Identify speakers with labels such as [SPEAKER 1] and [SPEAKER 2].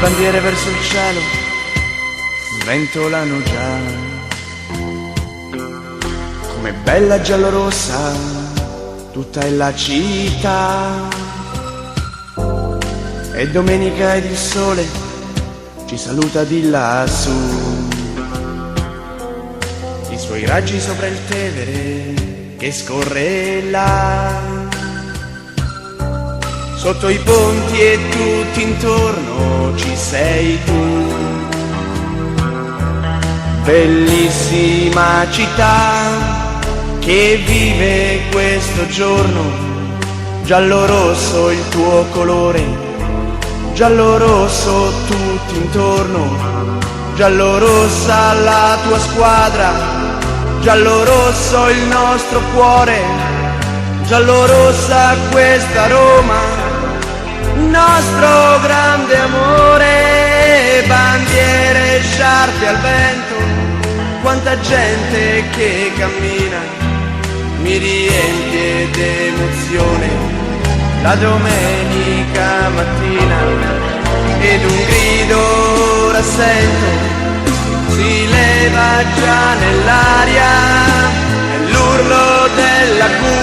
[SPEAKER 1] bandiere verso il cielo sventolano già, come bella giallorossa tutta è la città. E domenica ed il sole ci saluta di lassù, i suoi raggi sopra il Tevere che scorre là, sotto i ponti e tutti intorno ci sei tu. Bellissima città che vive questo giorno, giallo-rosso il tuo colore, giallo-rosso tutti intorno, giallo-rossa la tua squadra, giallo-rosso il nostro cuore, giallo-rossa questa Roma, nostro grande amore. Bandiere, sciarpe al vento, quanta gente che cammina, mi riempie d'emozione la domenica mattina, ed un grido rassento si leva già nell'aria, è l'urlo della culla